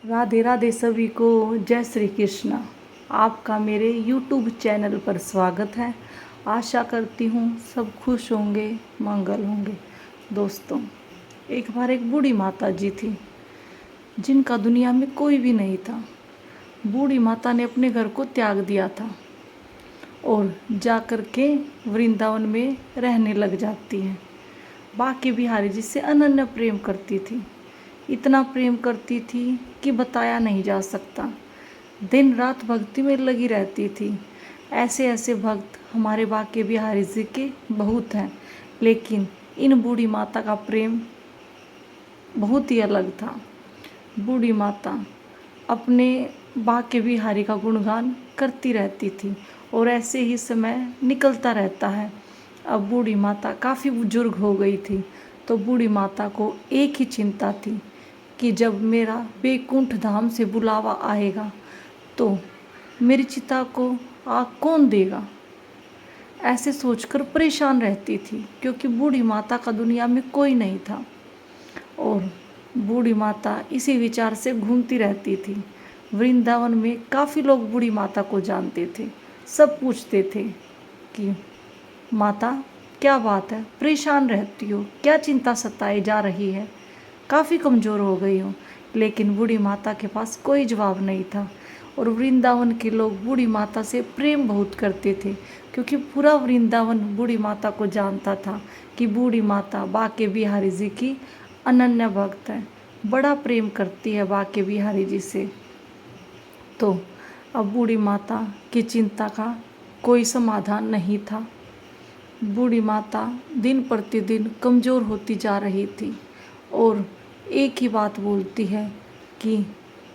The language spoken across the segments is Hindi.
राधे राधे सभी को। जय श्री कृष्ण। आपका मेरे YouTube चैनल पर स्वागत है। आशा करती हूँ सब खुश होंगे, मंगल होंगे। दोस्तों, एक बार एक बूढ़ी माता जी थी जिनका दुनिया में कोई भी नहीं था। बूढ़ी माता ने अपने घर को त्याग दिया था और जा कर के वृंदावन में रहने लग जाती है। बांके बिहारी जी से अनन्य प्रेम करती थी, इतना प्रेम करती थी कि बताया नहीं जा सकता। दिन रात भक्ति में लगी रहती थी। ऐसे ऐसे भक्त हमारे बांके बिहारी जी के बहुत हैं, लेकिन इन बूढ़ी माता का प्रेम बहुत ही अलग था। बूढ़ी माता अपने बांके बिहारी का गुणगान करती रहती थी और ऐसे ही समय निकलता रहता है। अब बूढ़ी माता काफ़ी बुजुर्ग हो गई थी, तो बूढ़ी माता को एक ही चिंता थी कि जब मेरा बैकुंठ धाम से बुलावा आएगा तो मेरी चिता को आग कौन देगा। ऐसे सोचकर परेशान रहती थी, क्योंकि बूढ़ी माता का दुनिया में कोई नहीं था और बूढ़ी माता इसी विचार से घूमती रहती थी। वृंदावन में काफ़ी लोग बूढ़ी माता को जानते थे। सब पूछते थे कि माता क्या बात है, परेशान रहती हो, क्या चिंता सताए जा रही है, काफ़ी कमज़ोर हो गई हो। लेकिन बूढ़ी माता के पास कोई जवाब नहीं था और वृंदावन के लोग बूढ़ी माता से प्रेम बहुत करते थे, क्योंकि पूरा वृंदावन बूढ़ी माता को जानता था कि बूढ़ी माता बांके बिहारी जी की अनन्य भक्त है, बड़ा प्रेम करती है बांके बिहारी जी से। तो अब बूढ़ी माता की चिंता का कोई समाधान नहीं था। बूढ़ी माता दिन प्रतिदिन कमज़ोर होती जा रही थी और एक ही बात बोलती है कि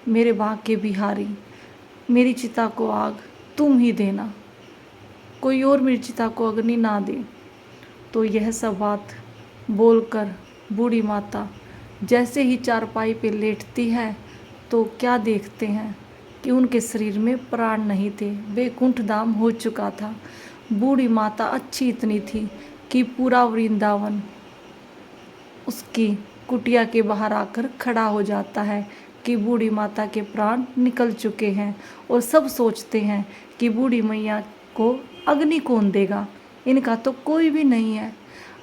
मेरे बांके बिहारी, मेरी चिता को आग तुम ही देना, कोई और मेरी चिता को अग्नि ना दे। तो यह सब बात बोलकर बूढ़ी माता जैसे ही चारपाई पे लेटती है तो क्या देखते हैं कि उनके शरीर में प्राण नहीं थे, बैकुंठ धाम हो चुका था। बूढ़ी माता अच्छी इतनी थी कि पूरा वृंदावन उसकी कुटिया के बाहर आकर खड़ा हो जाता है कि बूढ़ी माता के प्राण निकल चुके हैं और सब सोचते हैं कि बूढ़ी मैया को अग्नि कौन देगा, इनका तो कोई भी नहीं है।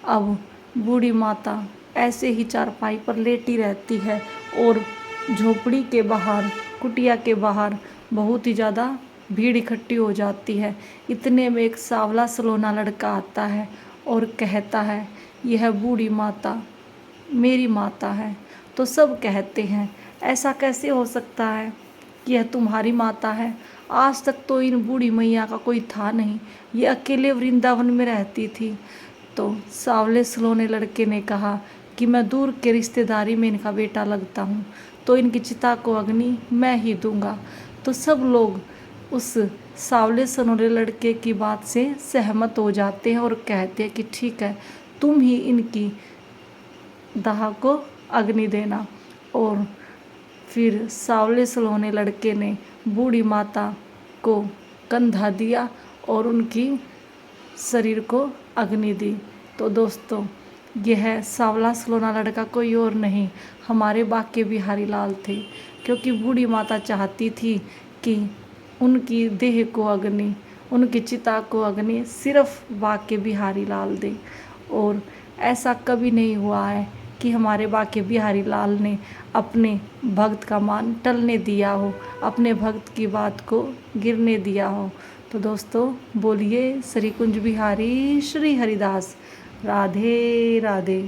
अब बूढ़ी माता ऐसे ही चारपाई पर लेटी रहती है और झोपड़ी के बाहर, कुटिया के बाहर बहुत ही ज़्यादा भीड़ इकट्ठी हो जाती है। इतने में एक सांवला सलोना लड़का आता है और कहता है, यह बूढ़ी माता मेरी माता है। तो सब कहते हैं, ऐसा कैसे हो सकता है कि यह तुम्हारी माता है? आज तक तो इन बूढ़ी मैया का कोई था नहीं, ये अकेले वृंदावन में रहती थी। तो सांवले सलोने लड़के ने कहा कि मैं दूर के रिश्तेदारी में इनका बेटा लगता हूँ, तो इनकी चिता को अग्नि मैं ही दूंगा। तो सब लोग उस सांवले सलोने लड़के की बात से सहमत हो जाते हैं और कहते हैं कि ठीक है, तुम ही इनकी दाह को अग्नि देना। और फिर सांवले सलोने लड़के ने बूढ़ी माता को कंधा दिया और उनकी शरीर को अग्नि दी। तो दोस्तों, यह सांवला सलोना लड़का कोई और नहीं, हमारे बांके बिहारी लाल थे, क्योंकि बूढ़ी माता चाहती थी कि उनकी देह को अग्नि, उनकी चिता को अग्नि सिर्फ बांके बिहारी लाल दे। और ऐसा कभी नहीं हुआ है कि हमारे बांके बिहारी लाल ने अपने भक्त का मान टलने दिया हो, अपने भक्त की बात को गिरने दिया हो। तो दोस्तों, बोलिए श्री कुंज बिहारी श्री हरिदास। राधे राधे।